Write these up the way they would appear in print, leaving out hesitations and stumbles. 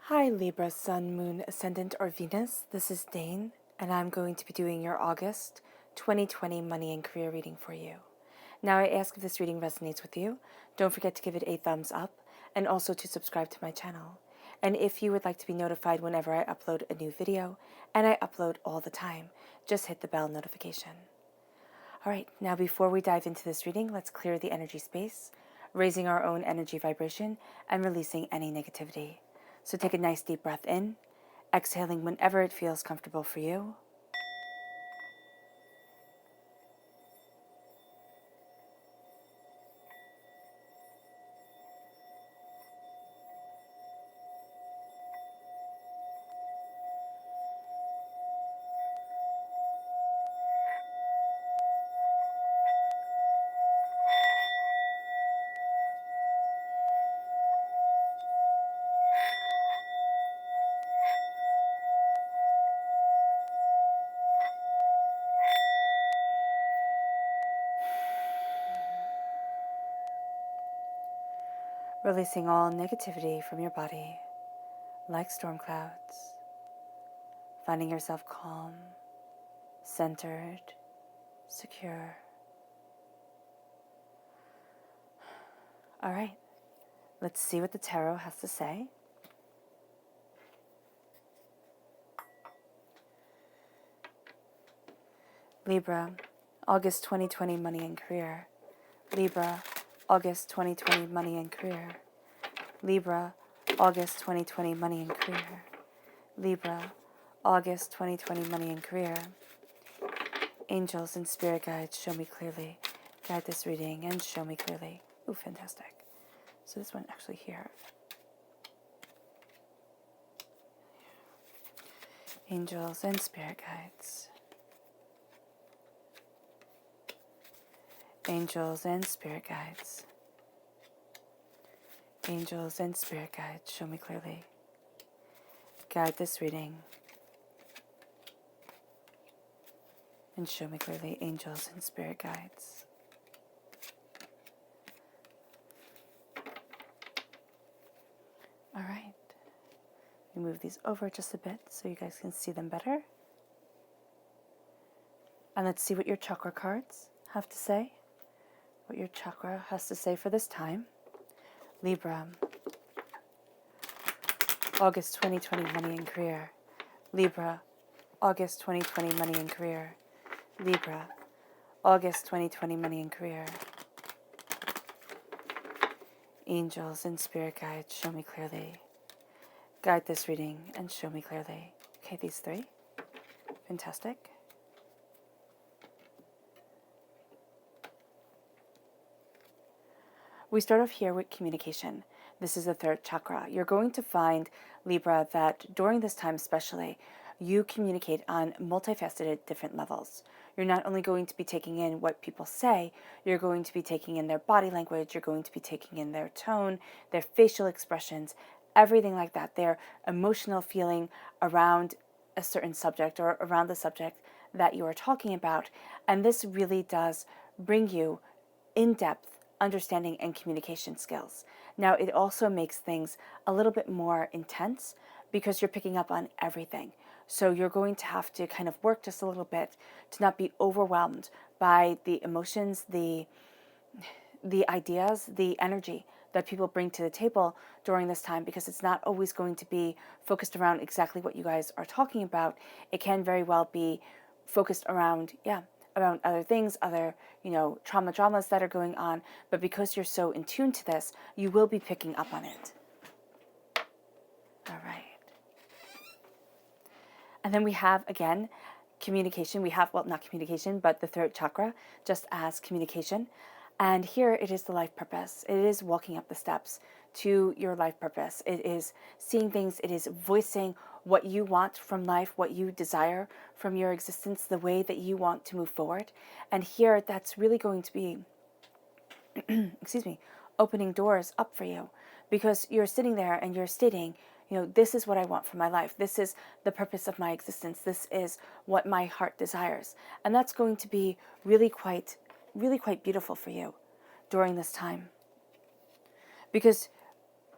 Hi Libra, Sun, Moon, Ascendant, or Venus. This is Dane, and I'm going to be doing your August 2020 money and career reading for you. Now, I ask if this reading resonates with you. Don't forget to give it a thumbs up and also to subscribe to my channel. And if you would like to be notified whenever I upload a new video, and I upload all the time, just hit the bell notification. All right, now before we dive into this reading, let's clear the energy space, raising our own energy vibration and releasing any negativity. So take a nice deep breath in, exhaling whenever it feels comfortable for you. Releasing all negativity from your body, like storm clouds. Finding yourself calm, centered, secure. All right, let's see what the tarot has to say. Libra, August 2020 money and career. Libra, August 2020 money and career. Libra, August 2020 money and career. Libra, August 2020 money and career. Angels and spirit guides, show me clearly. Guide this reading and show me clearly. Ooh, fantastic. So this one actually here. Angels and spirit guides. Angels and spirit guides. Angels and spirit guides, show me clearly. Guide this reading and show me clearly, angels and spirit guides. All right. We move these over just a bit so you guys can see them better. And let's see what your chakra cards have to say. What your chakra has to say for this time. Libra, August 2020 money and career. Libra, August 2020 money and career. Libra, August 2020 money and career. Angels and spirit guides, show me clearly. Guide this reading and show me clearly. Okay, these three. Fantastic. We start off here with communication. This is the third chakra. You're going to find, Libra, that during this time especially, you communicate on multifaceted different levels. You're not only going to be taking in what people say, you're going to be taking in their body language, you're going to be taking in their tone, their facial expressions, everything like that, their emotional feeling around a certain subject or around the subject that you are talking about. And this really does bring you in-depth understanding and communication skills. Now, it also makes things a little bit more intense because you're picking up on everything. So you're going to have to kind of work just a little bit to not be overwhelmed by the emotions, the ideas, the energy that people bring to the table during this time, because it's not always going to be focused around exactly what you guys are talking about. It can very well be focused around, around other things, other, dramas that are going on. But because you're so in tune to this, you will be picking up on it. All right. And then we have, again, communication. We have, well, not communication, but the third chakra, just as communication. And here it is the life purpose. It is walking up the steps to your life purpose. It is seeing things. It is voicing what you want from life, what you desire from your existence, the way that you want to move forward. And here that's really going to be, opening doors up for you, because you're sitting there and you're stating, this is what I want for my life. This is the purpose of my existence. This is what my heart desires. And that's going to be really quite beautiful for you during this time, because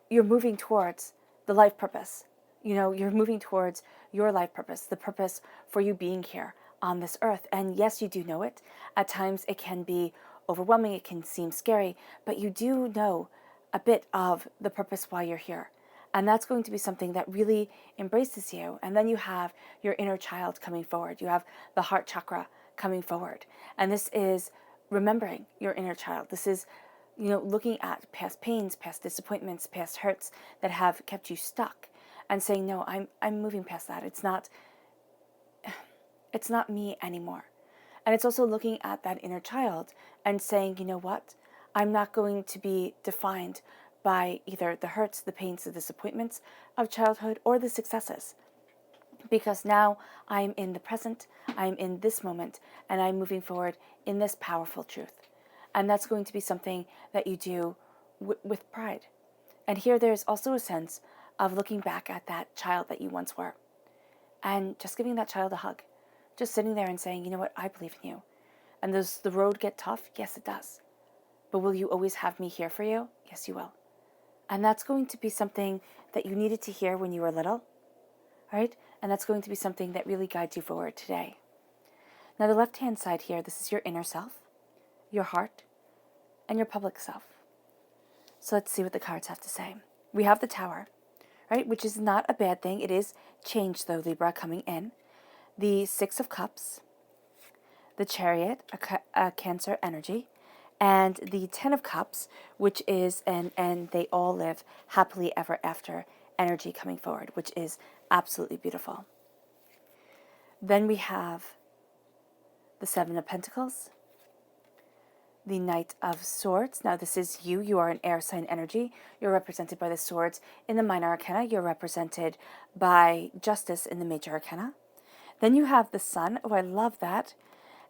you're moving towards the life purpose you're moving towards your life purpose, the purpose for you being here on this earth. And yes, you do know it. At times it can be overwhelming, it can seem scary, but you do know a bit of the purpose why you're here. And that's going to be something that really embraces you. And then you have your inner child coming forward. You have the heart chakra coming forward. And this is remembering your inner child. This is, looking at past pains, past disappointments, past hurts that have kept you stuck and saying, no, I'm moving past that. It's not me anymore. And it's also looking at that inner child and saying, you know what? I'm not going to be defined by either the hurts, the pains, the disappointments of childhood or the successes. Because now I'm in the present, I'm in this moment, and I'm moving forward in this powerful truth. And that's going to be something that you do with pride. And here there's also a sense of looking back at that child that you once were and just giving that child a hug. Just sitting there and saying, you know what, I believe in you. And does the road get tough? Yes, it does. But will you always have me here for you? Yes, you will. And that's going to be something that you needed to hear when you were little, right? And that's going to be something that really guides you forward today. Now, the left-hand side here, this is your inner self, your heart, and your public self. So let's see what the cards have to say. We have the Tower, right, which is not a bad thing. It is change, though, Libra, coming in. The Six of Cups, the Chariot, a Cancer energy, and the Ten of Cups, which is and they all live happily ever after energy coming forward, which is absolutely beautiful. Then we have the Seven of Pentacles, the Knight of Swords. Now this is you. You are an air sign energy. You're represented by the swords in the minor arcana. You're represented by justice in the major arcana. Then you have the Sun. Oh, I love that.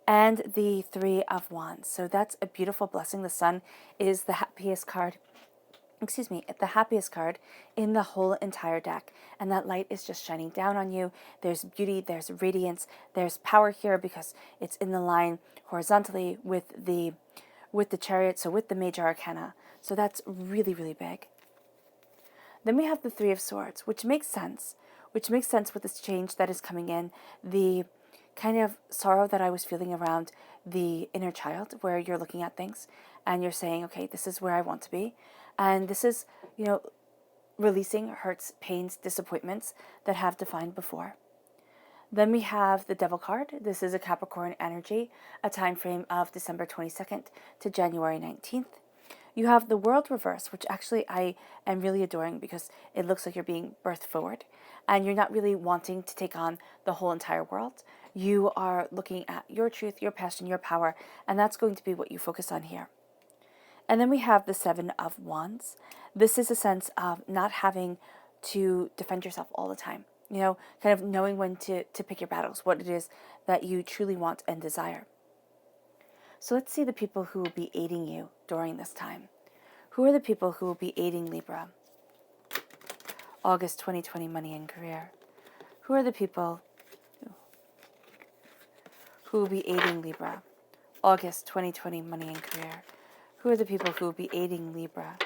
And the Three of Wands. So that's a beautiful blessing. The Sun is the happiest card. The happiest card in the whole entire deck. And that light is just shining down on you. There's beauty, there's radiance, there's power here because it's in the line horizontally with the Chariot, so with the major arcana. So that's really, really big. Then we have the Three of Swords, which makes sense. Which makes sense with this change that is coming in. The kind of sorrow that I was feeling around the inner child, where you're looking at things and you're saying, okay, this is where I want to be. And this is, releasing hurts, pains, disappointments that have defined before. Then we have the Devil card. This is a Capricorn energy, a time frame of December 22nd to January 19th. You have the World reverse, which actually I am really adoring because it looks like you're being birthed forward and you're not really wanting to take on the whole entire world. You are looking at your truth, your passion, your power, and that's going to be what you focus on here. And then we have the Seven of Wands. This is a sense of not having to defend yourself all the time. Kind of knowing when to pick your battles, what it is that you truly want and desire. So let's see the people who will be aiding you during this time. Who are the people who will be aiding Libra? August 2020, money and career. Who are the people who will be aiding Libra? August 2020, money and career. Who are the people who will be aiding Libra?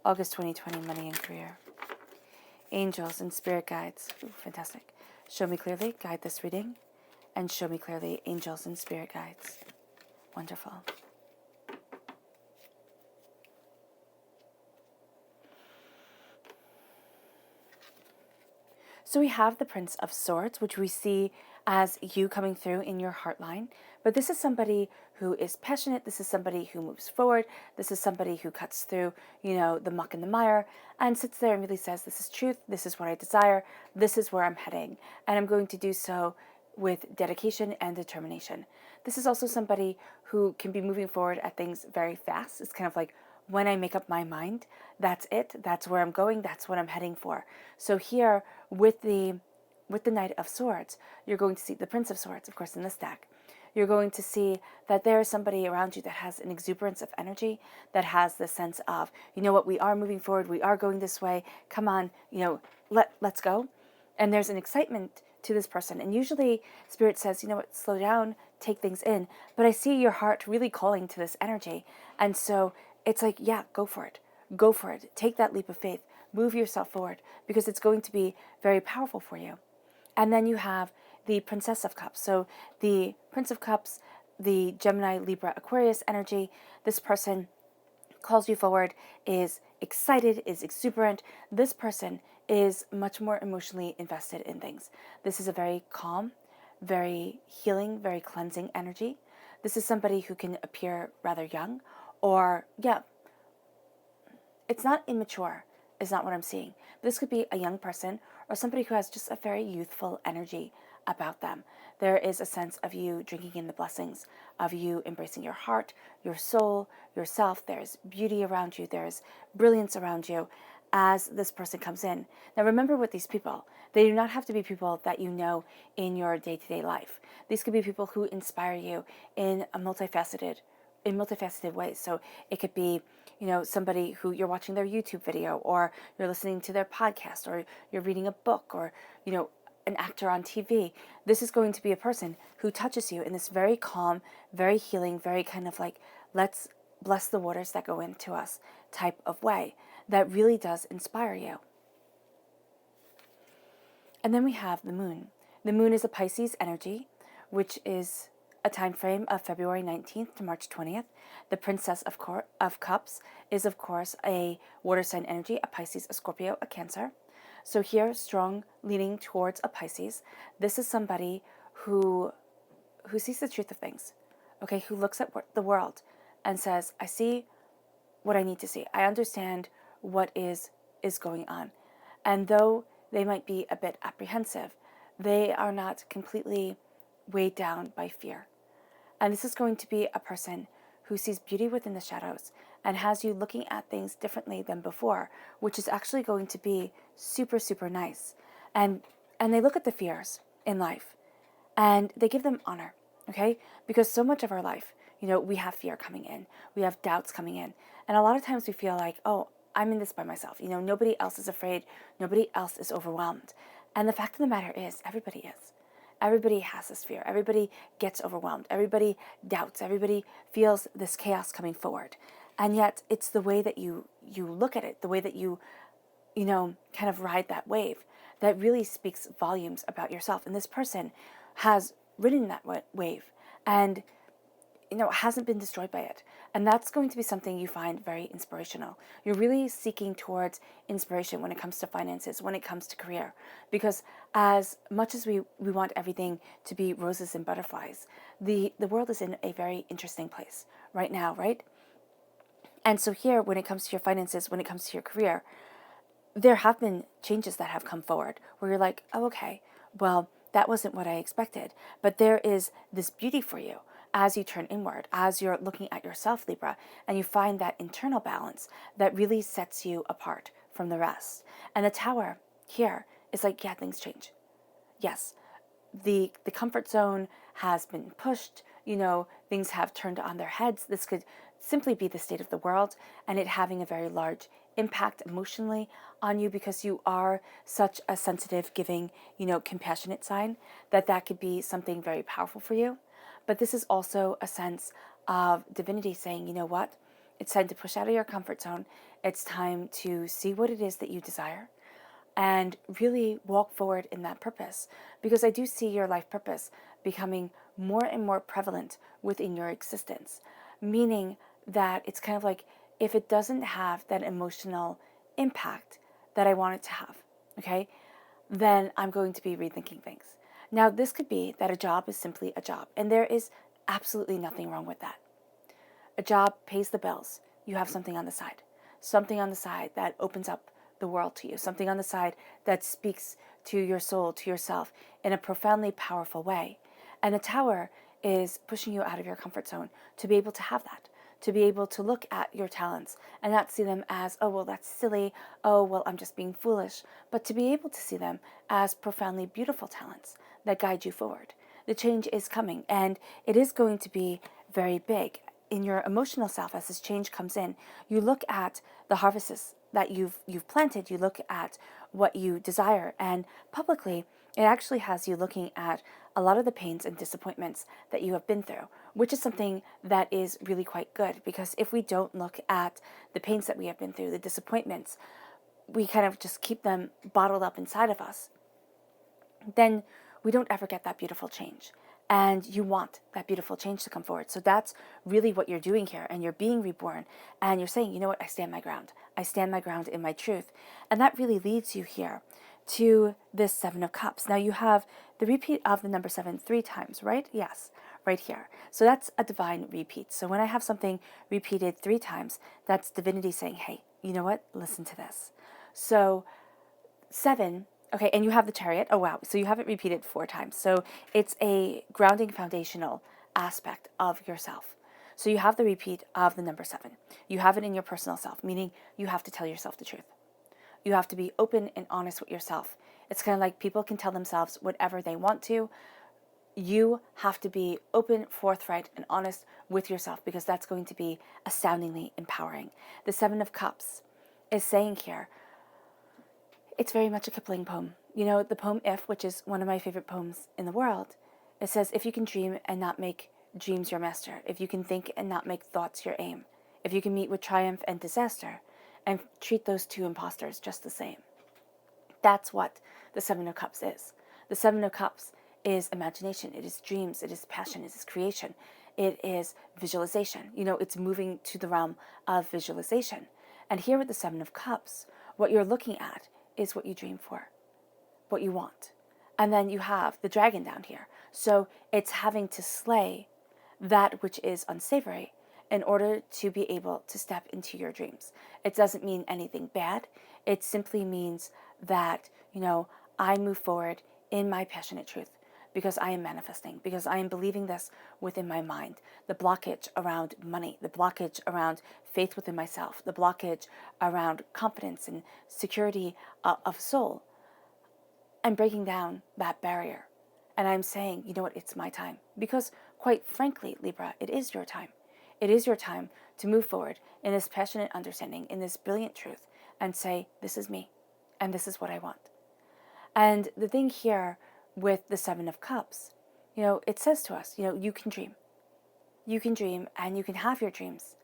August 2020, money and career. Angels and spirit guides. Ooh, fantastic. Show me clearly, guide this reading. And show me clearly, angels and spirit guides. Wonderful. So we have the Prince of Swords, which we see as you coming through in your heart line. But this is somebody who is passionate. This is somebody who moves forward. This is somebody who cuts through, the muck and the mire and sits there and really says, this is truth. This is what I desire. This is where I'm heading. And I'm going to do so with dedication and determination. This is also somebody who can be moving forward at things very fast. It's kind of like, when I make up my mind, that's it. That's where I'm going. That's what I'm heading for. So here with the Knight of Swords, you're going to see the Prince of Swords, of course, in this deck. You're going to see that there is somebody around you that has an exuberance of energy, that has the sense of, we are moving forward. We are going this way. Come on, let's go. And there's an excitement to this person. And usually Spirit says, slow down, take things in. But I see your heart really calling to this energy. And so it's like, yeah, go for it. Go for it. Take that leap of faith. move yourself forward because it's going to be very powerful for you. And then you have the Princess of Cups. So the Prince of Cups, the Gemini, Libra, Aquarius energy, this person calls you forward, is excited, is exuberant. This person is much more emotionally invested in things. This is a very calm, very healing, very cleansing energy. This is somebody who can appear rather young, or, yeah, it's not immature, is not what I'm seeing. This could be a young person or somebody who has just a very youthful energy about them. There is a sense of you drinking in the blessings, of you embracing your heart, your soul, yourself. There's beauty around you. There's brilliance around you as this person comes in. Now remember with these people, they do not have to be people that you know in your day-to-day life. These could be people who inspire you in multifaceted ways. So it could be, somebody who you're watching their YouTube video, or you're listening to their podcast, or you're reading a book, or, an actor on TV. This is going to be a person who touches you in this very calm, very healing, very kind of like, let's bless the waters that go into us type of way that really does inspire you. And then we have the moon. The moon is a Pisces energy, which is a time frame of February 19th to March 20th. The Princess of Cups is, of course, a water sign energy, a Pisces, a Scorpio, a Cancer. So here, strong leaning towards a Pisces. This is somebody who sees the truth of things, okay, who looks at the world and says, I see what I need to see. I understand what is going on. And though they might be a bit apprehensive, they are not completely weighed down by fear. And this is going to be a person who sees beauty within the shadows and has you looking at things differently than before, which is actually going to be super, super nice. And they look at the fears in life and they give them honor, okay? Because so much of our life, we have fear coming in, we have doubts coming in. And a lot of times we feel like, oh, I'm in this by myself. Nobody else is afraid, nobody else is overwhelmed. And the fact of the matter is, everybody is. Everybody has this fear. Everybody gets overwhelmed. Everybody doubts. Everybody feels this chaos coming forward. And yet it's the way that you look at it, the way that you kind of ride that wave, that really speaks volumes about yourself. And this person has ridden that wave and hasn't been destroyed by it. And that's going to be something you find very inspirational. You're really seeking towards inspiration when it comes to finances, when it comes to career. Because as much as we want everything to be roses and butterflies, the world is in a very interesting place right now, right? And so here, when it comes to your finances, when it comes to your career, there have been changes that have come forward where you're like, oh, okay, well, that wasn't what I expected. But there is this beauty for you as you turn inward, as you're looking at yourself, Libra, and you find that internal balance that really sets you apart from the rest. And the Tower here is like, yeah, things change. Yes, the comfort zone has been pushed, things have turned on their heads. This could simply be the state of the world and it having a very large impact emotionally on you because you are such a sensitive, giving, compassionate sign that could be something very powerful for you. But this is also a sense of divinity saying, you know what? It's time to push out of your comfort zone. It's time to see what it is that you desire and really walk forward in that purpose. Because I do see your life purpose becoming more and more prevalent within your existence. Meaning that it's kind of like, if it doesn't have that emotional impact that I want it to have, okay, then I'm going to be rethinking things. Now, this could be that a job is simply a job, and there is absolutely nothing wrong with that. A job pays the bills. You have something on the side that opens up the world to you, something on the side that speaks to your soul, to yourself in a profoundly powerful way. And the Tower is pushing you out of your comfort zone to be able to have that, to be able to look at your talents and not see them as, oh, well, that's silly. Oh, well, I'm just being foolish. But to be able to see them as profoundly beautiful talents that guide you forward. The change is coming and it is going to be very big. In your emotional self, as this change comes in, you look at the harvests that you've planted, you look at what you desire, and publicly, it actually has you looking at a lot of the pains and disappointments that you have been through, which is something that is really quite good, because if we don't look at the pains that we have been through, the disappointments, we kind of just keep them bottled up inside of us, then we don't ever get that beautiful change. And you want that beautiful change to come forward. So that's really what you're doing here. And you're being reborn. And you're saying, you know what, I stand my ground. I stand my ground in my truth. And that really leads you here to this Seven of Cups. Now you have the repeat of the number 7 3 times, right? Yes, right here. So that's a divine repeat. So when I have something repeated 3 times, that's divinity saying, hey, you know what? Listen to this. So 7, okay, and you have the Chariot. Oh, wow. So you have it repeated 4 times. So it's a grounding foundational aspect of yourself. So you have the repeat of the number 7. You have it in your personal self, meaning you have to tell yourself the truth. You have to be open and honest with yourself. It's kind of like people can tell themselves whatever they want to. You have to be open, forthright, and honest with yourself, because that's going to be astoundingly empowering. The 7 of Cups is saying here, it's very much a Kipling poem. You know, the poem If, which is one of my favorite poems in the world, it says, if you can dream and not make dreams your master, if you can think and not make thoughts your aim, if you can meet with triumph and disaster and treat those two imposters just the same. That's what the 7 of Cups is. The 7 of Cups is imagination, it is dreams, it is passion, it is creation, it is visualization. You know, it's moving to the realm of visualization. And here with the 7 of Cups, what you're looking at is what you dream for, what you want. And then you have the dragon down here. So it's having to slay that which is unsavory in order to be able to step into your dreams. It doesn't mean anything bad. It simply means that, you know, I move forward in my passionate truth because I am manifesting, because I am believing this within my mind. The blockage around money, the blockage around faith within myself, the blockage around confidence and security of soul. I'm breaking down that barrier. And I'm saying, you know what, it's my time. Because quite frankly, Libra, it is your time. It is your time to move forward in this passionate understanding, in this brilliant truth, and say, this is me, and this is what I want. And the thing here with the 7 of Cups, you know, it says to us, you know, you can dream. You can dream and you can have your dreams.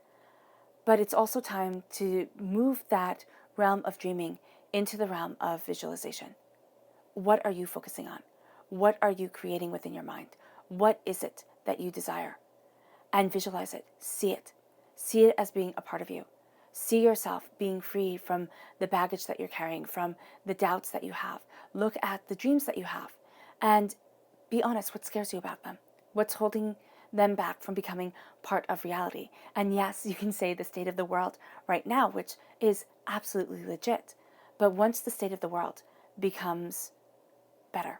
But it's also time to move that realm of dreaming into the realm of visualization. What are you focusing on? What are you creating within your mind? What is it that you desire? And visualize it. See it. See it as being a part of you. See yourself being free from the baggage that you're carrying, from the doubts that you have. Look at the dreams that you have and be honest. What scares you about them? What's holding them back from becoming part of reality? And yes, you can say the state of the world right now, which is absolutely legit. But once the state of the world becomes better,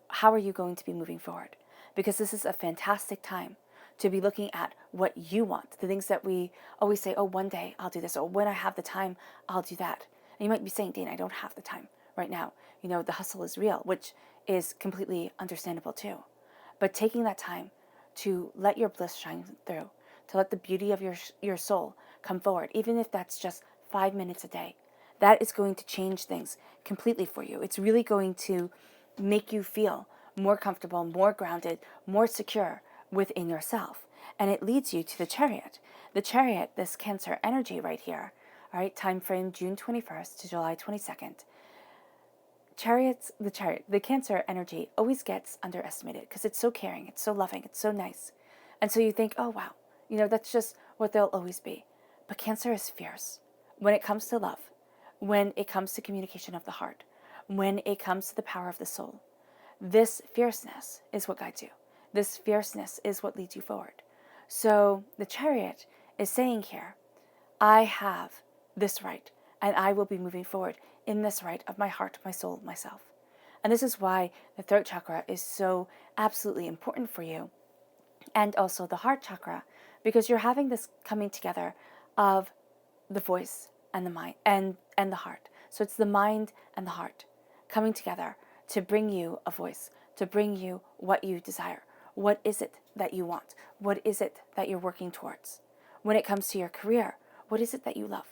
how are you going to be moving forward? Because this is a fantastic time to be looking at what you want. The things that we always say, oh, one day I'll do this, or when I have the time, I'll do that. And you might be saying, Dane, I don't have the time right now. You know, the hustle is real, which is completely understandable too. But taking that time to let your bliss shine through, to let the beauty of your soul come forward, even if that's just 5 minutes a day, that is going to change things completely for you. It's really going to make you feel more comfortable, more grounded, more secure within yourself. And it leads you to the Chariot. The Chariot, this Cancer energy right here, all right, time frame June 21st to July 22nd. The Cancer energy always gets underestimated because it's so caring, it's so loving, it's so nice. And so you think, oh, wow, you know, that's just what they'll always be. But Cancer is fierce when it comes to love, when it comes to communication of the heart, when it comes to the power of the soul. This fierceness is what guides you. This fierceness is what leads you forward. So the Chariot is saying here, I have this right, and I will be moving forward in this right of my heart, my soul, myself. And this is why the throat chakra is so absolutely important for you, and also the heart chakra, because you're having this coming together of the voice and the mind and the heart. So it's the mind and the heart coming together to bring you a voice, to bring you what you desire. What is it that you want? What is it that you're working towards? When it comes to your career, what is it that you love?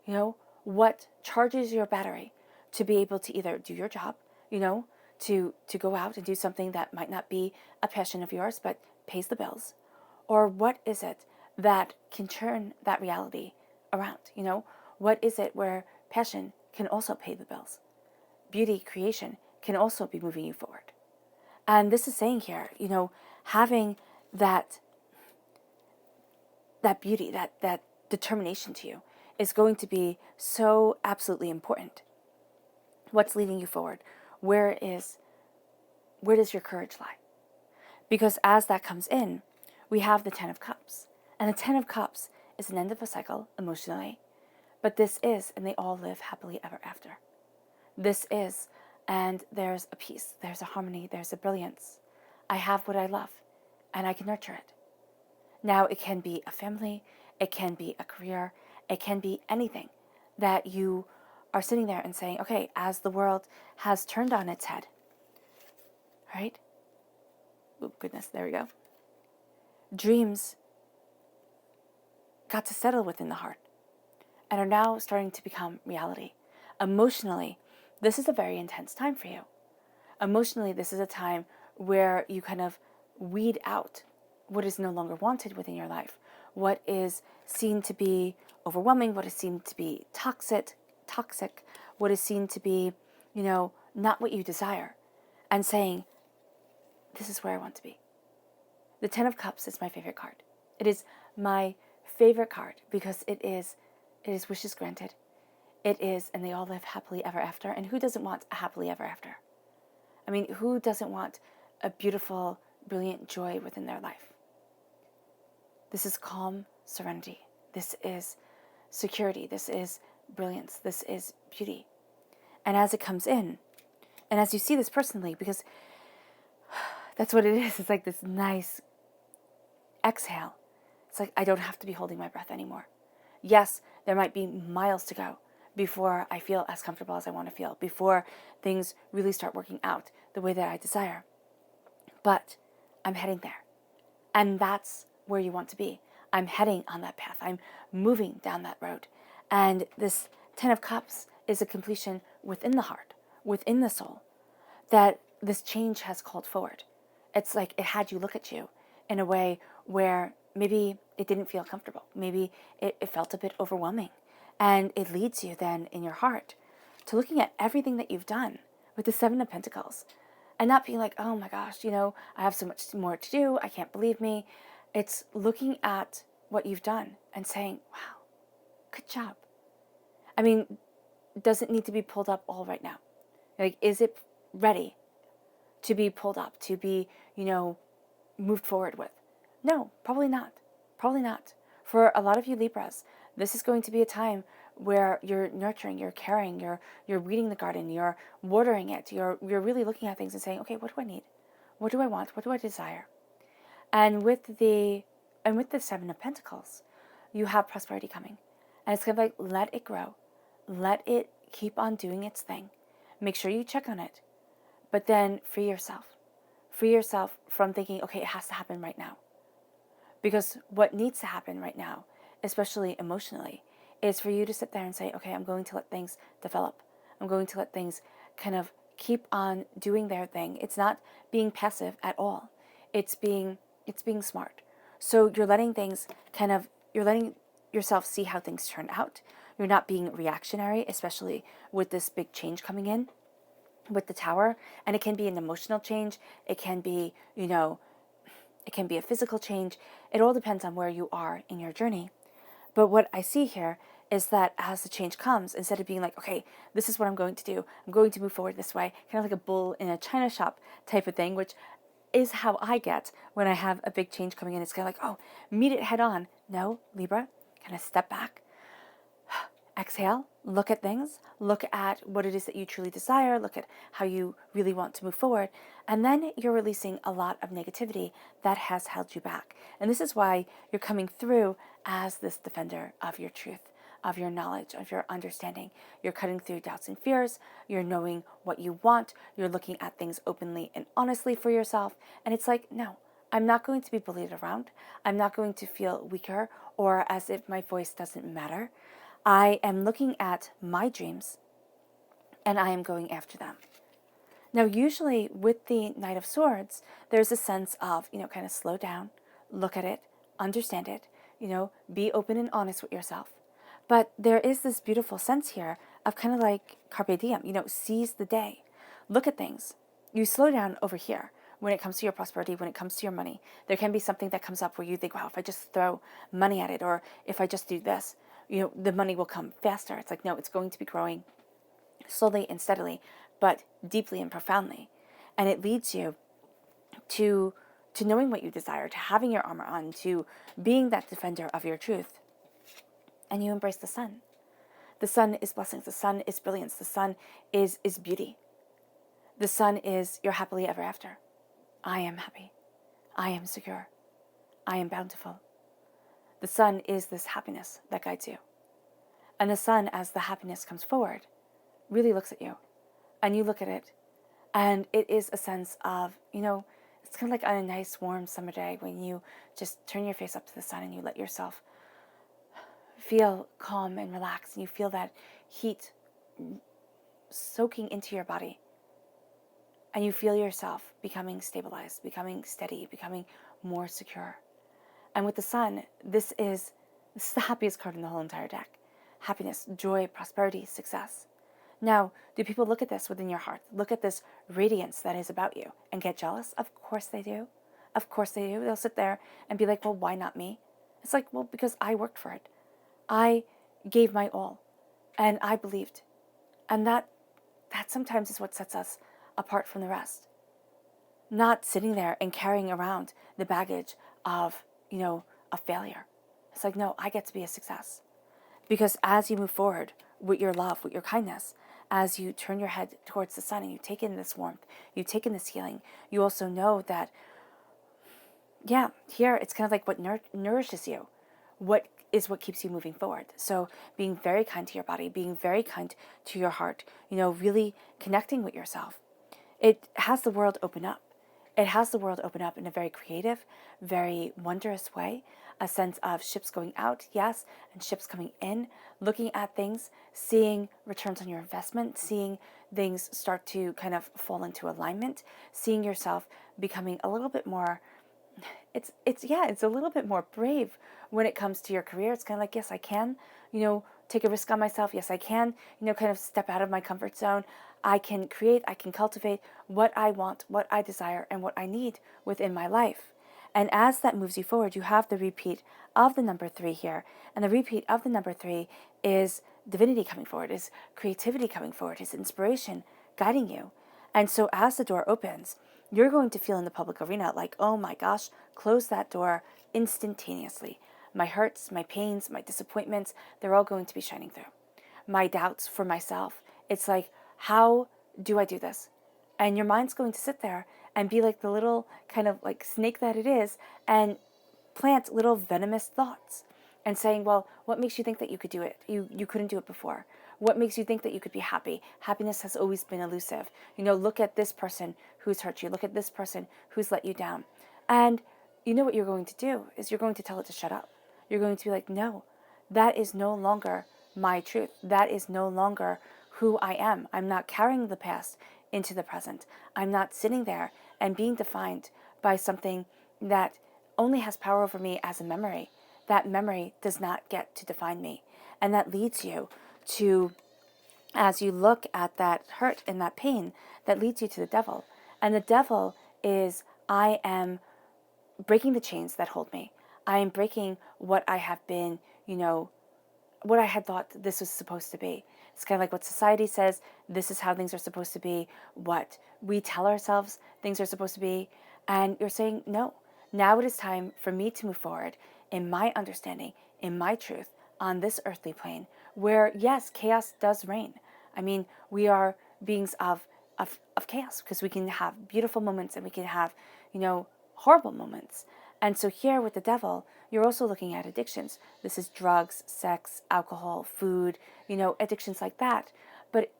You know, what charges your battery to be able to either do your job, you know, to go out and do something that might not be a passion of yours, but pays the bills? Or what is it that can turn that reality around? You know, What is it where passion can also pay the bills? Beauty, creation can also be moving you forward. And this is saying here, having that beauty, that determination to you is going to be so absolutely important. What's leading you forward? Where does your courage lie? Because as that comes in, we have the Ten of Cups. And the Ten of Cups is an end of a cycle emotionally. But this is, and they all live happily ever after. This is, and there's a peace, there's a harmony, there's a brilliance. I have what I love, and I can nurture it. Now, it can be a family, it can be a career, it can be anything that you are sitting there and saying, okay, as the world has turned on its head, right? Oh, goodness, there we go. Dreams got to settle within the heart and are now starting to become reality. Emotionally, this is a very intense time for you. Emotionally, this is a time where you kind of weed out what is no longer wanted within your life, what is seen to be overwhelming, what is seen to be toxic, what is seen to be, not what you desire, and saying, this is where I want to be. The Ten of Cups is my favorite card. It is my favorite card because it is wishes granted. It is, and they all live happily ever after. And who doesn't want a happily ever after? I mean, who doesn't want a beautiful, brilliant joy within their life? This is calm serenity. This is security. This is brilliance. This is beauty. And as it comes in, and as you see this personally, because that's what it is. It's like this nice exhale. It's like, I don't have to be holding my breath anymore. Yes, there might be miles to go before I feel as comfortable as I want to feel, before things really start working out the way that I desire. But I'm heading there. And that's where you want to be. I'm heading on that path. I'm moving down that road. And this Ten of Cups is a completion within the heart, within the soul, that this change has called forward. It's like it had you look at you in a way where maybe it didn't feel comfortable. Maybe it felt a bit overwhelming. And it leads you then in your heart to looking at everything that you've done with the Seven of Pentacles and not being like, oh my gosh, I have so much more to do. I can't believe me. It's looking at what you've done and saying, wow, good job. I mean, does it need to be pulled up all right now? Like, is it ready to be pulled up, to be, moved forward with? No, probably not. Probably not. For a lot of you Libras, this is going to be a time where you're nurturing, you're caring, you're weeding the garden, you're watering it, you're really looking at things and saying, okay, what do I need? What do I want? What do I desire? And with the Seven of Pentacles, you have prosperity coming. And it's kind of like, let it grow. Let it keep on doing its thing. Make sure you check on it. But then free yourself. Free yourself from thinking, okay, it has to happen right now. Because what needs to happen right now, especially emotionally, is for you to sit there and say, okay, I'm going to let things develop. I'm going to let things kind of keep on doing their thing. It's not being passive at all. It's being smart. So you're letting yourself see how things turn out. You're not being reactionary, especially with this big change coming in with the Tower. And it can be an emotional change. It can be, it can be a physical change. It all depends on where you are in your journey. But what I see here is that as the change comes, instead of being like, okay, this is what I'm going to do, I'm going to move forward this way, kind of like a bull in a china shop type of thing, which is how I get when I have a big change coming in. It's kind of like, oh, meet it head on. No, Libra, kind of step back, exhale, look at things, look at what it is that you truly desire, look at how you really want to move forward, and then you're releasing a lot of negativity that has held you back. And this is why you're coming through as this defender of your truth, of your knowledge, of your understanding. You're cutting through doubts and fears, you're knowing what you want, you're looking at things openly and honestly for yourself, and it's like, no, I'm not going to be bullied around. I'm not going to feel weaker or as if my voice doesn't matter. I am looking at my dreams and I am going after them. Now, usually with the Knight of Swords, there's a sense of, kind of slow down, look at it, understand it, be open and honest with yourself. But there is this beautiful sense here of kind of like carpe diem, seize the day. Look at things. You slow down over here when it comes to your prosperity, when it comes to your money. There can be something that comes up where you think, wow, if I just throw money at it, or if I just do this, the money will come faster. It's like, no, it's going to be growing slowly and steadily, but deeply and profoundly. And it leads you to knowing what you desire, to having your armor on, to being that defender of your truth. And you embrace the sun. The sun is blessings. The sun is brilliance. The sun is beauty. The sun is your happily ever after. I am happy. I am secure. I am bountiful. The sun is this happiness that guides you. And the sun, as the happiness comes forward, really looks at you. And you look at it. And it is a sense of, it's kind of like on a nice warm summer day when you just turn your face up to the sun and you let yourself feel calm and relaxed. And you feel that heat soaking into your body. And you feel yourself becoming stabilized, becoming steady, becoming more secure. And with the sun, this is the happiest card in the whole entire deck. Happiness, joy, prosperity, success. Now, do people look at this within your heart? Look at this radiance that is about you and get jealous? Of course they do. Of course they do. They'll sit there and be like, well, why not me? It's like, well, because I worked for it. I gave my all and I believed. And that sometimes is what sets us apart from the rest. Not sitting there and carrying around the baggage of, a failure. It's like, no, I get to be a success. Because as you move forward with your love, with your kindness, as you turn your head towards the sun and you take in this warmth, you take in this healing, you also know that, here it's kind of like what nourishes you. What keeps you moving forward. So being very kind to your body, being very kind to your heart, really connecting with yourself. It has the world open up. It has the world open up in a very creative, very wondrous way. A sense of ships going out, yes, and ships coming in, looking at things, seeing returns on your investment, seeing things start to kind of fall into alignment, seeing yourself becoming a little bit more, it's a little bit more brave when it comes to your career. It's kind of like, yes, I can, take a risk on myself. Yes, I can, kind of step out of my comfort zone. I can create, I can cultivate what I want, what I desire, and what I need within my life. And as that moves you forward, you have the repeat of the number 3 here. And the repeat of the number 3 is divinity coming forward, is creativity coming forward, is inspiration guiding you. And so as the door opens, you're going to feel in the public arena like, oh my gosh, close that door instantaneously. My hurts, my pains, my disappointments, they're all going to be shining through. My doubts for myself, it's like, how do I do this? And your mind's going to sit there and be like the little kind of like snake that it is and plant little venomous thoughts and saying, well, what makes you think that you could do it? You couldn't do it before. What makes you think that you could be happy? Happiness has always been elusive. Look at this person who's hurt you. Look at this person who's let you down. And you know what you're going to do is you're going to tell it to shut up. You're going to be like, no, that is no longer my truth. That is no longer who I am. I'm not carrying the past into the present. I'm not sitting there and being defined by something that only has power over me as a memory. That memory does not get to define me. And that leads you to, as you look at that hurt and that pain, that leads you to the devil. And the devil is, I am breaking the chains that hold me. I am breaking what I have been, what I had thought this was supposed to be. It's kind of like what society says, this is how things are supposed to be, what we tell ourselves things are supposed to be. And you're saying, no, now it is time for me to move forward in my understanding, in my truth, on this earthly plane, where, yes, chaos does reign. I mean, we are beings of chaos, because we can have beautiful moments and we can have, horrible moments. And so here with the devil, you're also looking at addictions. This is drugs, sex, alcohol, food, addictions like that,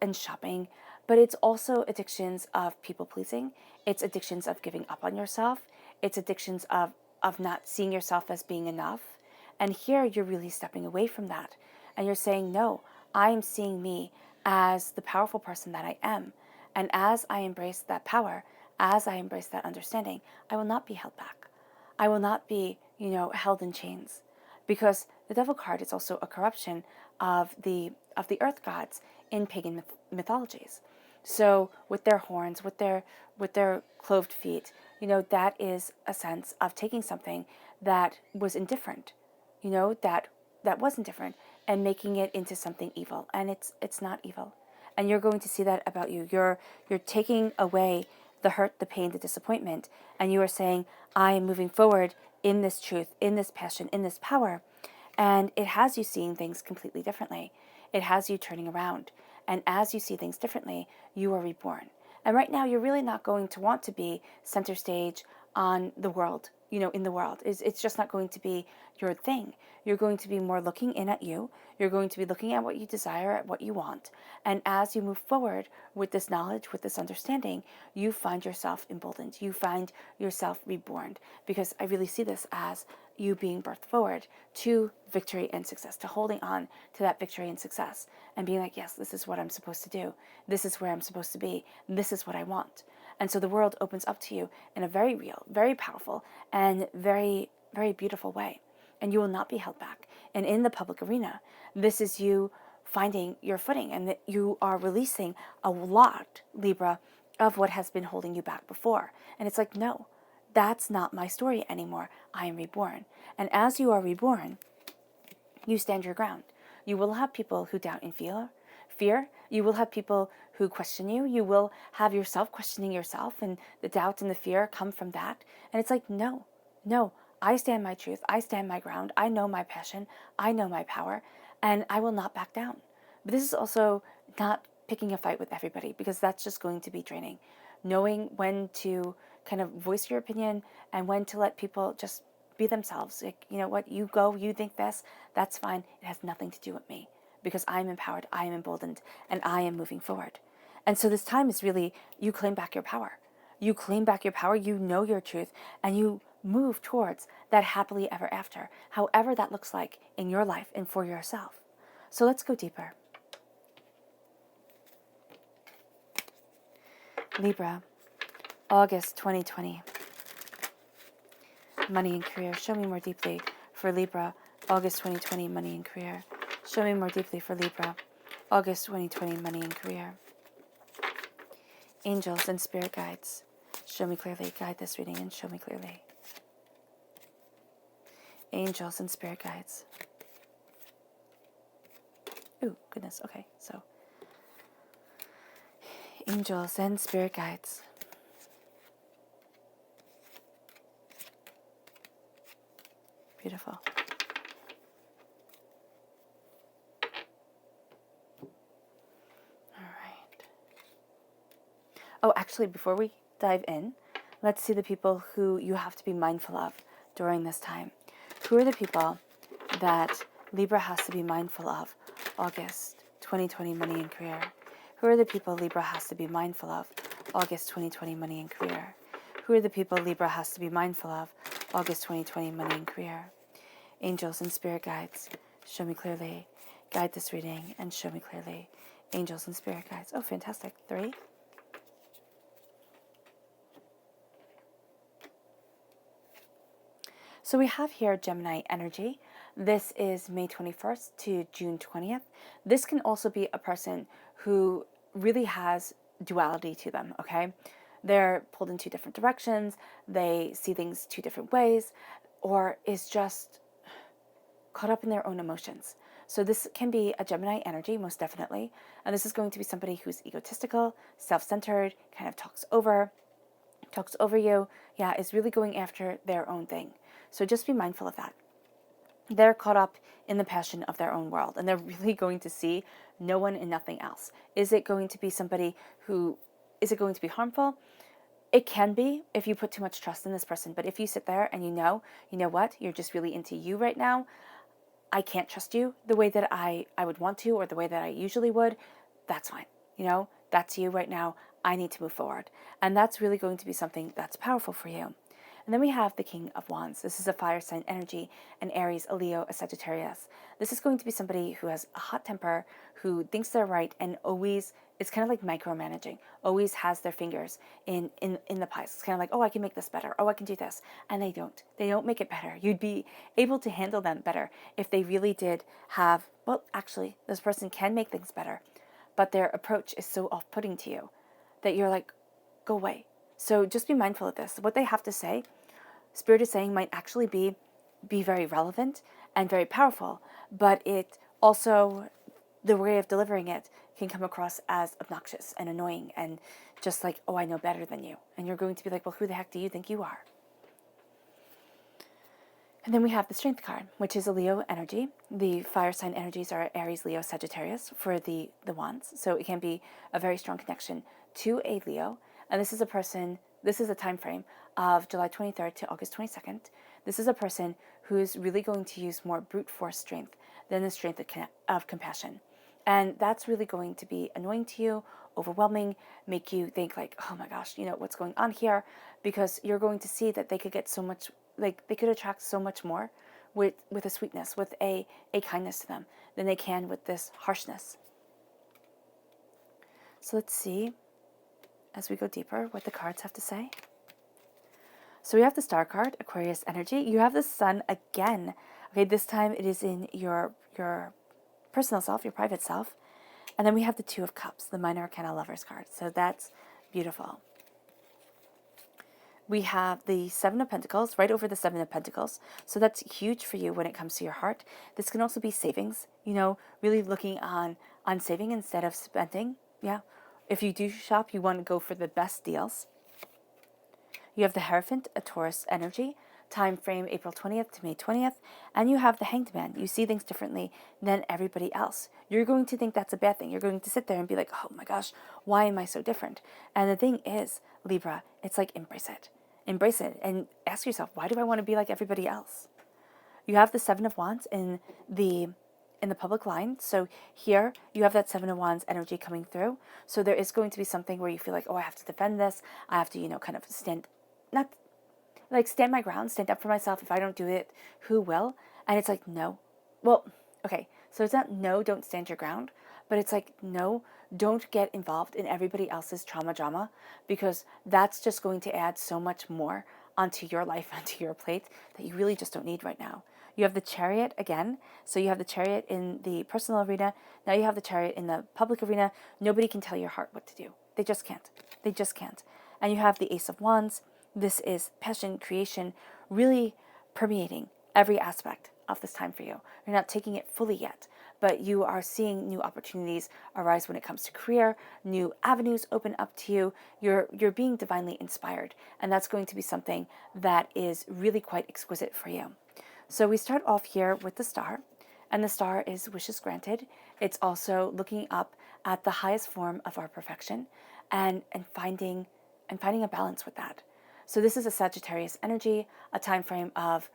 and shopping. But it's also addictions of people pleasing. It's addictions of giving up on yourself. It's addictions of not seeing yourself as being enough. And here you're really stepping away from that. And you're saying, no, I am seeing me as the powerful person that I am. And as I embrace that power, as I embrace that understanding, I will not be held back. I will not be, held in chains. Because the devil card is also a corruption of the earth gods in pagan mythologies. So with their horns, with their cloved feet, that is a sense of taking something that was indifferent, that wasn't different, and making it into something evil. And it's not evil. And you're going to see that about you. You're taking away the hurt, the pain, the disappointment, and you are saying, I am moving forward in this truth, in this passion, in this power. And it has you seeing things completely differently. It has you turning around. And as you see things differently, you are reborn. And right now, you're really not going to want to be center stage on the world, in the world. It's just not going to be your thing. You're going to be more looking in at you. You're going to be looking at what you desire, at what you want. And as you move forward with this knowledge, with this understanding, you find yourself emboldened. You find yourself reborn. Because I really see this as you being birthed forward to victory and success, to holding on to that victory and success and being like, yes, this is what I'm supposed to do. This is where I'm supposed to be. This is what I want. And so the world opens up to you in a very real, very powerful, and very, very beautiful way. And you will not be held back. And in the public arena, this is you finding your footing, and that you are releasing a lot, Libra, of what has been holding you back before. And it's like, no, that's not my story anymore. I am reborn. And as you are reborn, you stand your ground. You will have people who doubt and fear. You will have people who question you. You will have yourself questioning yourself, and the doubt and the fear come from that. And it's like, no, I stand my truth. I stand my ground. I know my passion. I know my power, and I will not back down. But this is also not picking a fight with everybody, because that's just going to be draining. Knowing when to kind of voice your opinion and when to let people just be themselves. Like, you know what, you go, you think this, that's fine. It has nothing to do with me, because I am empowered, I am emboldened, and I am moving forward. And so this time is really, you claim back your power. You claim back your power, you know your truth, and you move towards that happily ever after, however that looks like in your life and for yourself. So let's go deeper. Libra, August 2020. Money and career. Show me more deeply for Libra, August 2020, money and career. Show me more deeply for Libra, August 2020, money and career. Angels and spirit guides, show me clearly. Guide this reading and show me clearly. Angels and spirit guides. Ooh, goodness. Okay, so angels and spirit guides. Beautiful. All right. Oh, actually, before we dive in, let's see the people who you have to be mindful of during this time. Who are the people that Libra has to be mindful of August 2020, money and career? Who are the people Libra has to be mindful of August 2020, money and career? Who are the people Libra has to be mindful of August 2020, money and career? Angels and spirit guides, show me clearly. Guide this reading and show me clearly. Angels and spirit guides. Oh, fantastic. 3. So we have here Gemini energy. This is May 21st to June 20th. This can also be a person who really has duality to them, okay? They're pulled in 2 different directions. They see things 2 different ways, or is just caught up in their own emotions. So this can be a Gemini energy, most definitely. And this is going to be somebody who's egotistical, self-centered, kind of talks over you, is really going after their own thing. So just be mindful of that. They're caught up in the passion of their own world, and they're really going to see no one and nothing else. Is it going to be somebody who, is it going to be harmful? It can be if you put too much trust in this person, but if you sit there and you know what, you're just really into you right now, I can't trust you the way that I would want to, or the way that I usually would, that's fine. That's you right now. I need to move forward. And that's really going to be something that's powerful for you. And then we have the King of Wands. This is a fire sign energy, an Aries, a Leo, a Sagittarius. This is going to be somebody who has a hot temper, who thinks they're right, and always, it's kind of like micromanaging, always has their fingers in the pies. It's kind of like, oh, I can make this better. Oh, I can do this. And they don't. They don't make it better. You'd be able to handle them better if they really did have, well, actually, this person can make things better, but their approach is so off-putting to you that you're like, go away. So just be mindful of this. What they have to say, Spirit is saying, might actually be very relevant and very powerful, but it also, the way of delivering it can come across as obnoxious and annoying and just like, oh, I know better than you. And you're going to be like, well, who the heck do you think you are? And then we have the Strength card, which is a Leo energy. The fire sign energies are Aries, Leo, Sagittarius for the wands. So it can be a very strong connection to a Leo. And this is a person, this is a time frame of July 23rd to August 22nd. This is a person who's really going to use more brute force strength than the strength of compassion. And that's really going to be annoying to you, overwhelming, make you think like, oh my gosh, what's going on here? Because you're going to see that they could get so much, like they could attract so much more with a sweetness, with a kindness to them than they can with this harshness. So let's see, as we go deeper, what the cards have to say. So we have the Star card, Aquarius energy. You have the Sun again. Okay, this time it is in your personal self, your private self. And then we have the Two of Cups, the Minor Arcana Lovers card. So that's beautiful. We have the Seven of Pentacles, right over the Seven of Pentacles. So that's huge for you when it comes to your heart. This can also be savings, really looking on saving instead of spending. Yeah. If you do shop, you want to go for the best deals. You have the Hierophant, a Taurus energy, time frame April 20th to May 20th, and you have the Hanged Man. You see things differently than everybody else. You're going to think that's a bad thing. You're going to sit there and be like, oh my gosh, why am I so different? And the thing is, Libra, it's like embrace it. Embrace it and ask yourself, why do I want to be like everybody else? You have the Seven of Wands in the public line. So here you have that Seven of Wands energy coming through. So there is going to be something where you feel like, oh, I have to defend this. I have to, kind of stand my ground, stand up for myself. If I don't do it, who will? And it's like, no. Well, okay. So it's not no, don't stand your ground, but it's like, no, don't get involved in everybody else's trauma drama, because that's just going to add so much more onto your life, onto your plate, that you really just don't need right now. You have the Chariot again. So you have the Chariot in the personal arena. Now you have the Chariot in the public arena. Nobody can tell your heart what to do. They just can't. They just can't. And you have the Ace of Wands. This is passion, creation, really permeating every aspect of this time for you. You're not taking it fully yet, but you are seeing new opportunities arise when it comes to career, new avenues open up to you. You're being divinely inspired, and that's going to be something that is really quite exquisite for you. So we start off here with the Star, and the Star is wishes granted. It's also looking up at the highest form of our perfection and finding a balance with that. So this is a Sagittarius energy, a time frame of,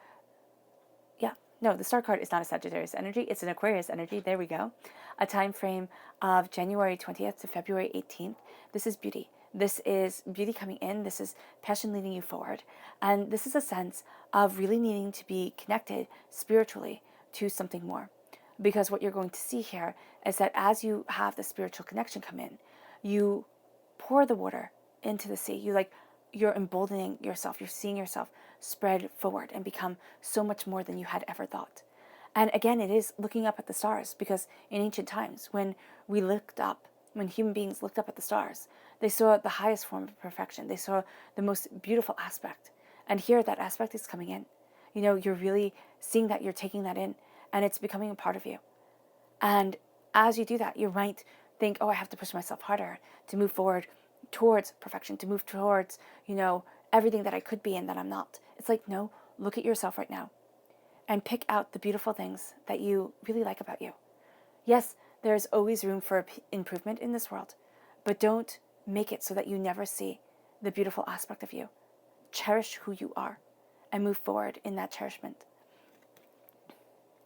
the Star card is not a Sagittarius energy, it's an Aquarius energy, there we go. A time frame of January 20th to February 18th. This is beauty. This is beauty coming in. This is passion leading you forward. And this is a sense of really needing to be connected spiritually to something more. Because what you're going to see here is that as you have the spiritual connection come in, you pour the water into the sea. You're emboldening yourself. You're seeing yourself spread forward and become so much more than you had ever thought. And again, it is looking up at the stars, because in ancient times, when human beings looked up at the stars, they saw the highest form of perfection. They saw the most beautiful aspect. And here that aspect is coming in. You're really seeing that, you're taking that in, and it's becoming a part of you. And as you do that, you might think, oh, I have to push myself harder to move forward towards perfection, to move towards, everything that I could be and that I'm not. It's like, no, look at yourself right now and pick out the beautiful things that you really like about you. Yes, there's always room for improvement in this world, but don't make it so that you never see the beautiful aspect of you. Cherish who you are and move forward in that cherishment,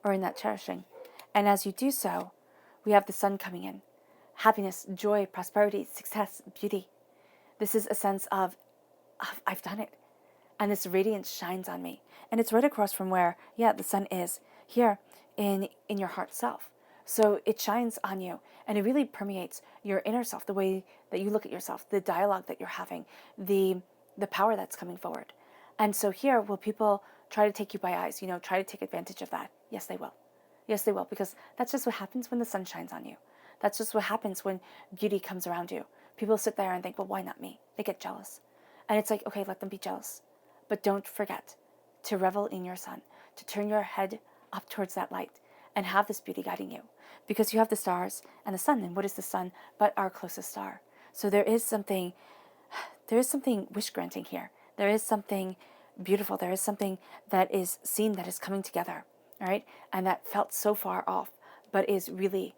or in that cherishing. And as you do so, we have the Sun coming in. Happiness, joy, prosperity, success, beauty. This is a sense of, I've done it. and this radiance shines on me. And it's right across from where, the sun is, here in your heart self. So it shines on you, and it really permeates your inner self, the way that you look at yourself, the dialogue that you're having, the power that's coming forward. And so here, will people try to take you by eyes, try to take advantage of that? Yes, they will. Yes, they will, because that's just what happens when the sun shines on you. That's just what happens when beauty comes around you. People sit there and think, well, why not me? They get jealous. And it's like, okay, let them be jealous. But don't forget to revel in your sun, to turn your head up towards that light and have this beauty guiding you. Because you have the stars and the sun. And what is the sun but our closest star? So there is something wish granting here. There is something beautiful. There is something that is seen, that is coming together, all right? And that felt so far off, but is really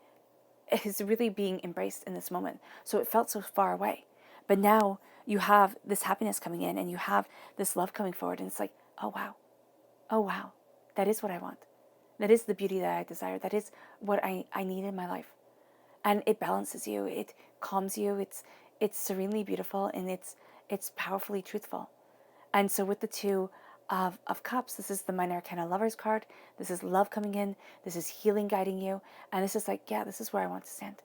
being embraced in this moment. So it felt so far away. But now you have this happiness coming in, and you have this love coming forward, and it's like, oh wow, that is what I want. That is the beauty that I desire. That is what I need in my life. And it balances you, it calms you, it's serenely beautiful, and it's powerfully truthful. And so with the Two of Cups, this is the Minor Arcana Lovers card. This is love coming in. This is healing guiding you. And this is like, this is where I want to stand.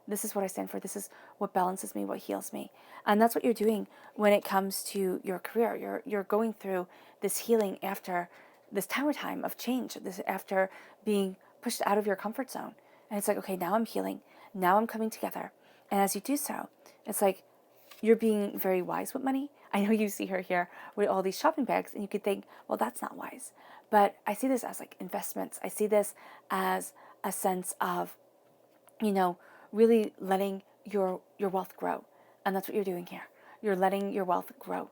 This is what I stand for. This is what balances me, what heals me. And that's what you're doing when it comes to your career. You're going through this healing after this tower time of change, this after being pushed out of your comfort zone. And it's like, okay, now I'm healing. Now I'm coming together. And as you do so, it's like you're being very wise with money. I know you see her here with all these shopping bags, and you could think, well, that's not wise. But I see this as like investments. I see this as a sense of, really letting your wealth grow. And that's what you're doing here. You're letting your wealth grow.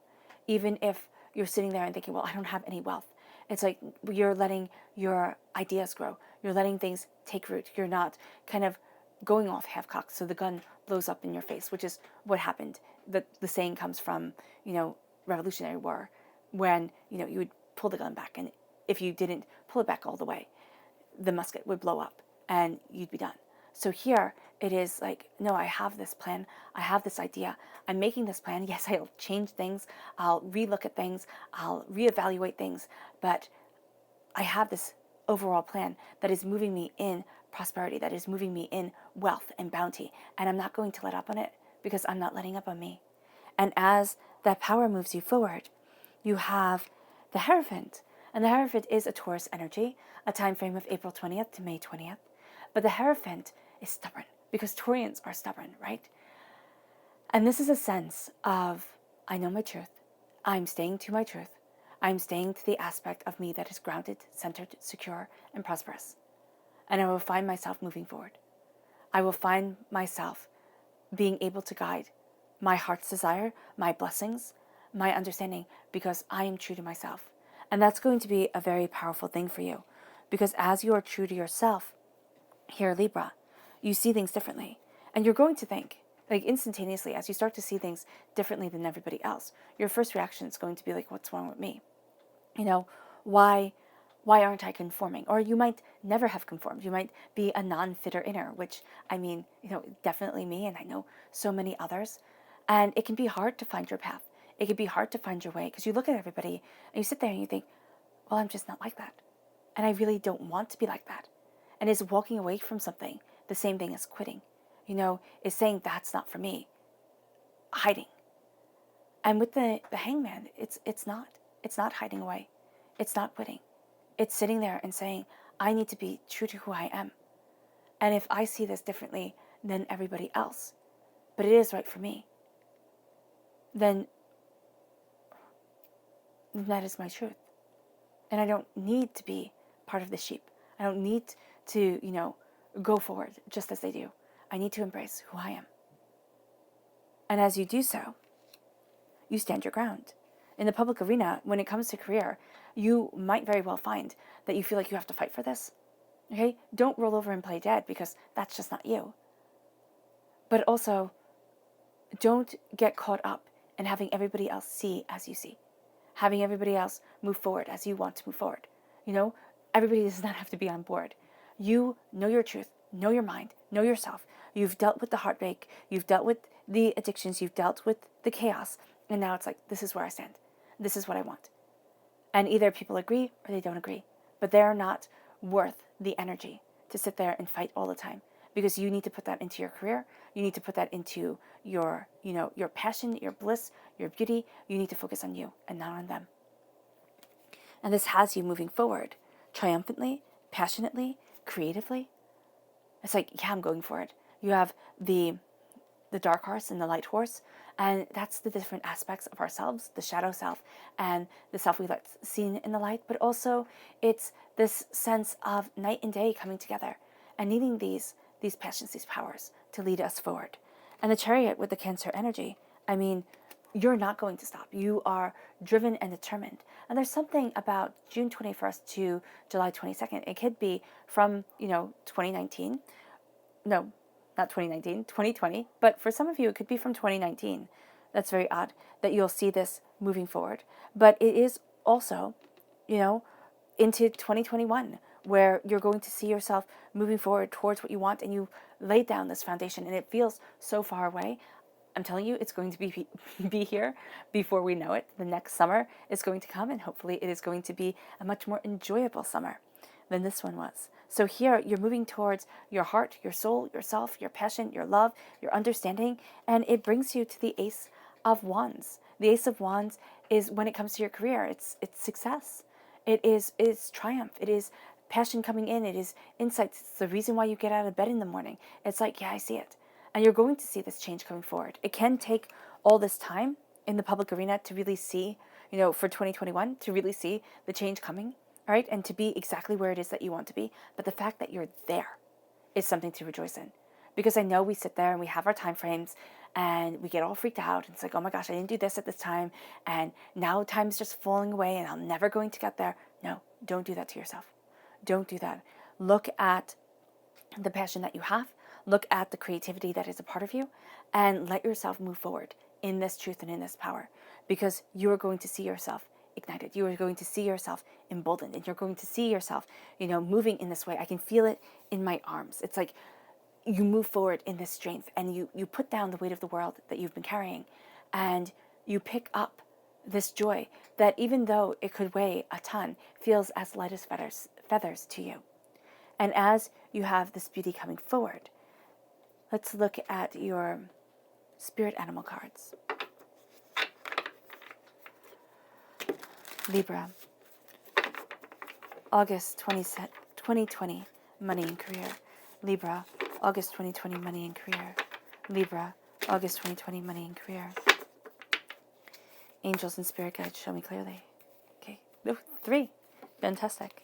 Even if you're sitting there and thinking, well, I don't have any wealth. It's like you're letting your ideas grow. You're letting things take root. You're not kind of going off half-cocked so the gun blows up in your face, which is what happened. The saying comes from, Revolutionary War, when, you would pull the gun back, and if you didn't pull it back all the way, the musket would blow up and you'd be done. So here it is like, no, I have this plan. I have this idea. I'm making this plan. Yes, I'll change things. I'll relook at things. I'll reevaluate things. But I have this overall plan that is moving me in prosperity, that is moving me in wealth and bounty. And I'm not going to let up on it, because I'm not letting up on me. And as that power moves you forward, you have the Hierophant. And the Hierophant is a Taurus energy, a time frame of April 20th to May 20th. But the Hierophant is stubborn, because Taurians are stubborn, right? And this is a sense of, I know my truth. I'm staying to my truth. I'm staying to the aspect of me that is grounded, centered, secure, and prosperous. And I will find myself moving forward. I will find myself being able to guide my heart's desire, my blessings, my understanding, because I am true to myself. And that's going to be a very powerful thing for you, because as you are true to yourself, here, Libra, you see things differently. And you're going to think, like instantaneously, as you start to see things differently than everybody else, your first reaction is going to be like, what's wrong with me? Why aren't I conforming? Or you might never have conformed. You might be a non-fitter inner, which, definitely me, and I know so many others. And it can be hard to find your path. It can be hard to find your way, because you look at everybody and you sit there and you think, well, I'm just not like that. And I really don't want to be like that. And is walking away from something the same thing as quitting? Is saying that's not for me. Hiding. And with the Hangman, it's not hiding away. It's not quitting. It's sitting there and saying, I need to be true to who I am. And if I see this differently than everybody else, but it is right for me, then that is my truth. And I don't need to be part of the sheep. I don't need to, go forward just as they do. I need to embrace who I am. And as you do so, you stand your ground. In the public arena, when it comes to career, you might very well find that you feel like you have to fight for this. Okay? Don't roll over and play dead, because that's just not you. But also, don't get caught up in having everybody else see as you see. Having everybody else move forward as you want to move forward. Everybody does not have to be on board. You know your truth, know your mind, know yourself. You've dealt with the heartbreak, you've dealt with the addictions, you've dealt with the chaos, and now it's like, this is where I stand. this is what I want. And either people agree or they don't agree, but they're not worth the energy to sit there and fight all the time, because you need to put that into your career. You need to put that into your, your passion, your bliss, your beauty. You need to focus on you and not on them. And this has you moving forward triumphantly, passionately, creatively. It's like, yeah, I'm going for it. You have the dark horse and the light horse, and that's the different aspects of ourselves, the shadow self and the self we let seen in the light, but also it's this sense of night and day coming together and needing these passions, these powers to lead us forward. And the Chariot with the Cancer energy, I mean, you're not going to stop. You are driven and determined. And there's something about June 21st to July 22nd. It could be from, 2019. No, not 2019, 2020. But for some of you, it could be from 2019. That's very odd that you'll see this moving forward. But it is also, into 2021, where you're going to see yourself moving forward towards what you want, and you laid down this foundation, and it feels so far away. I'm telling you, it's going to be here before we know it. The next summer is going to come, and hopefully it is going to be a much more enjoyable summer than this one was. So here, you're moving towards your heart, your soul, yourself, your passion, your love, your understanding, and it brings you to the Ace of Wands. The Ace of Wands is, when it comes to your career, it's success. It's triumph. It is passion coming in. It is insights. It's the reason why you get out of bed in the morning. It's like, yeah, I see it. And you're going to see this change coming forward. It can take all this time in the public arena to really see, for 2021, to really see the change coming, all right, and to be exactly where it is that you want to be. But the fact that you're there is something to rejoice in. Because I know we sit there and we have our time frames and we get all freaked out. It's like, oh my gosh, I didn't do this at this time. And now time's just falling away and I'm never going to get there. No, don't do that to yourself. Don't do that. Look at the passion that you have. Look at the creativity that is a part of you, and let yourself move forward in this truth and in this power, because you are going to see yourself ignited. You are going to see yourself emboldened, and you're going to see yourself, moving in this way. I can feel it in my arms. It's like you move forward in this strength, and you put down the weight of the world that you've been carrying, and you pick up this joy that, even though it could weigh a ton, feels as light as feathers to you. And as you have this beauty coming forward, let's look at your spirit animal cards. Libra, August 2020, money and career. Libra, August 2020, money and career. Libra, August 2020, money and career. Angels and spirit guides, show me clearly. Okay, 3. Fantastic.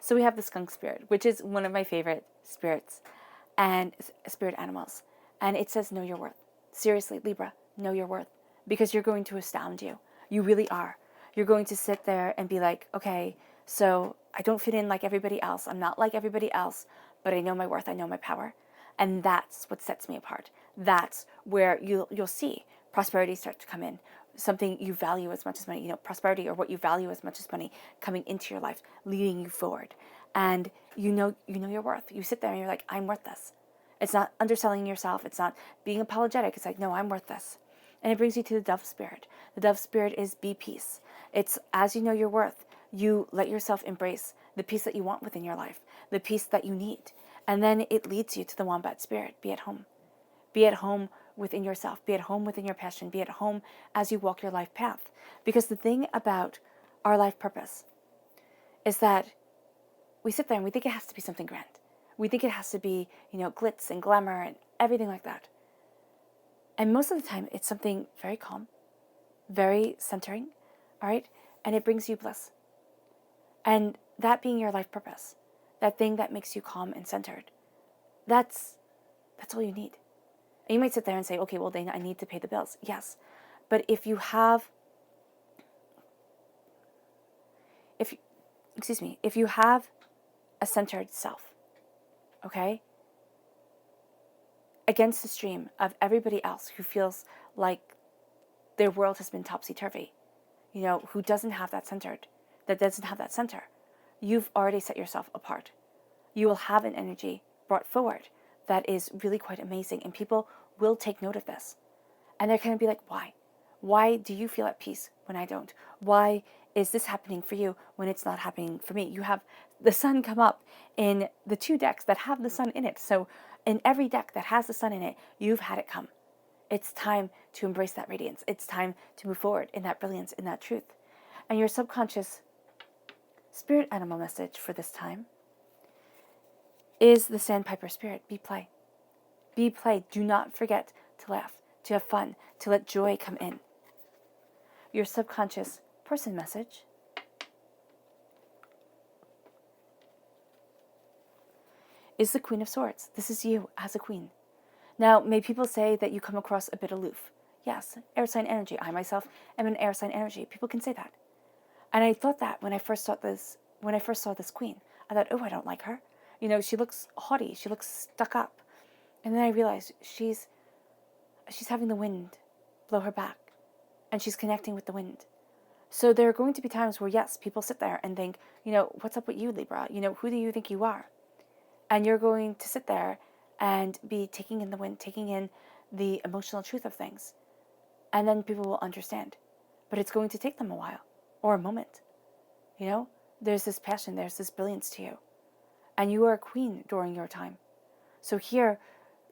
So we have the skunk spirit, which is one of my favorite spirits and spirit animals. And it says, know your worth. Seriously, Libra, know your worth, because you're going to astound you. You really are. You're going to sit there and be like, okay, so I don't fit in like everybody else. I'm not like everybody else, but I know my worth. I know my power. And that's what sets me apart. That's where you'll see prosperity start to come in. Something you value as much as money, prosperity, or what you value as much as money, coming into your life, leading you forward. And you know your worth. You sit there and you're like, I'm worth this. It's not underselling yourself. It's not being apologetic. It's like, no, I'm worth this. And it brings you to the dove spirit. The dove spirit is be peace. It's, as you know your worth, you let yourself embrace the peace that you want within your life, the peace that you need. And then it leads you to the wombat spirit. Be at home. Be at home within yourself. Be at home within your passion. Be at home as you walk your life path. Because the thing about our life purpose is that we sit there and we think it has to be something grand. We think it has to be, glitz and glamour and everything like that. And most of the time, it's something very calm, very centering, all right? And it brings you bliss. And that being your life purpose, that thing that makes you calm and centered, that's all you need. And you might sit there and say, okay, well, Dana, I need to pay the bills. Yes. But if you have a centered self, okay, against the stream of everybody else who feels like their world has been topsy-turvy, who doesn't have that center, you've already set yourself apart. You will have an energy brought forward that is really quite amazing. And people will take note of this. And they're going to be like, why? Why do you feel at peace when I don't? Why is this happening for you when it's not happening for me? You have the sun come up in the 2 decks that have the sun in it. So in every deck that has the sun in it, you've had it come. It's time to embrace that radiance. It's time to move forward in that brilliance, in that truth. And your subconscious spirit animal message for this time is the sandpiper spirit. Be play. Be play. Do not forget to laugh, to have fun, to let joy come in. Your subconscious person message is the Queen of Swords. This is you as a queen. Now, may people say that you come across a bit aloof. Yes, air sign energy. I myself am an air sign energy. People can say that. And I thought that when I first saw this queen. I thought, oh, I don't like her. You know, she looks haughty. She looks stuck up. And then I realized she's having the wind blow her back. And she's connecting with the wind. So there are going to be times where, yes, people sit there and think, you know, what's up with you, Libra? You know, who do you think you are? And you're going to sit there and be taking in the wind, taking in the emotional truth of things. And then people will understand. But it's going to take them a while or a moment. You know, there's this passion, there's this brilliance to you. And you are a queen during your time. So here,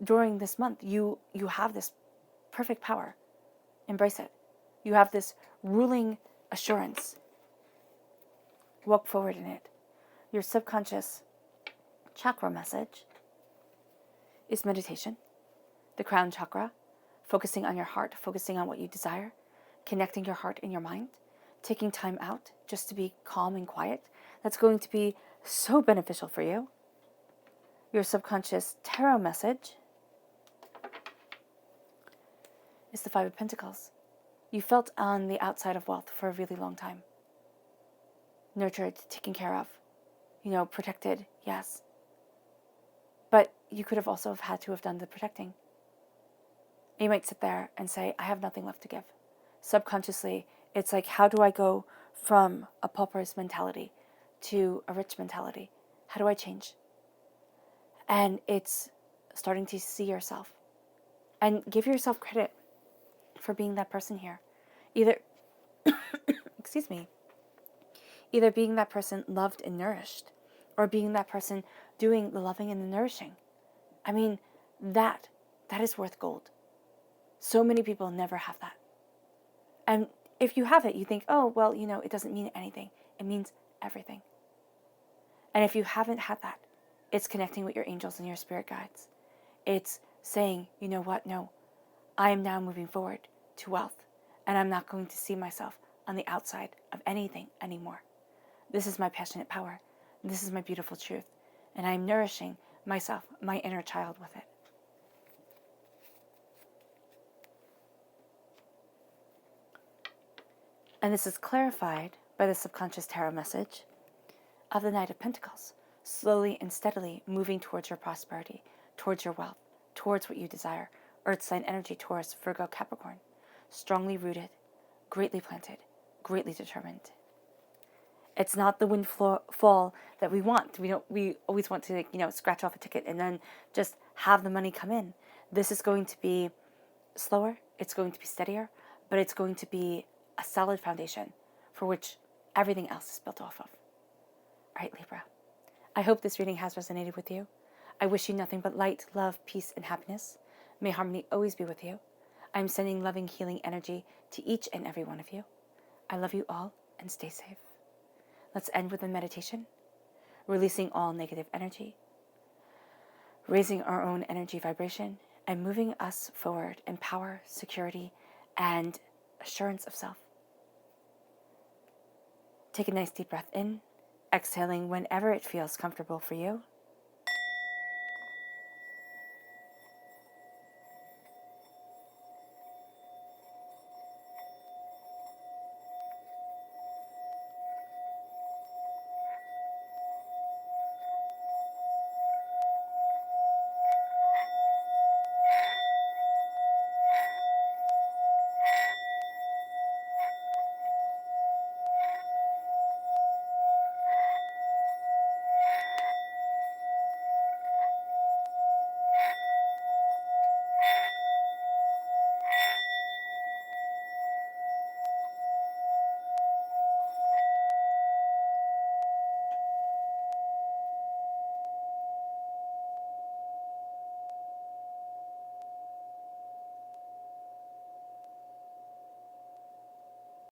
during this month, you have this perfect power. Embrace it. You have this ruling assurance. Walk forward in it. Your subconscious chakra message is meditation, the crown chakra, focusing on your heart, focusing on what you desire, connecting your heart and your mind, taking time out just to be calm and quiet. That's going to be so beneficial for you. Your subconscious tarot message is the Five of Pentacles. You felt on the outside of wealth for a really long time. Nurtured, taken care of, you know, protected, yes. But you could have also had to have done the protecting. And you might sit there and say, I have nothing left to give. Subconsciously, it's like, how do I go from a pauper's mentality to a rich mentality? How do I change? And it's starting to see yourself. And give yourself credit for being that person here. Either, excuse me, either being that person loved and nourished, or being that person doing the loving and the nourishing. I mean, that is worth gold. So many people never have that. And if you have it, you think, oh, well, you know, it doesn't mean anything. It means everything. And if you haven't had that, it's connecting with your angels and your spirit guides. It's saying, you know what, no, I am now moving forward to wealth, and I'm not going to see myself on the outside of anything anymore. This is my passionate power. This is my beautiful truth. And I'm nourishing myself, my inner child, with it. And this is clarified by the subconscious tarot message of the Knight of Pentacles, slowly and steadily moving towards your prosperity, towards your wealth, towards what you desire. Earth sign energy, Taurus, Virgo, Capricorn. Strongly rooted, greatly planted, greatly determined. It's not the windfall that we want. We always want to, you know, scratch off a ticket and then just have the money come in. This is going to be slower, it's going to be steadier, but it's going to be a solid foundation for which everything else is built off of. All right, Libra. I hope this reading has resonated with you. I wish you nothing but light, love, peace, and happiness. May harmony always be with you. I'm sending loving, healing energy to each and every one of you. I love you all, and stay safe. Let's end with a meditation, releasing all negative energy, raising our own energy vibration, and moving us forward in power, security, and assurance of self. Take a nice deep breath in, exhaling whenever it feels comfortable for you,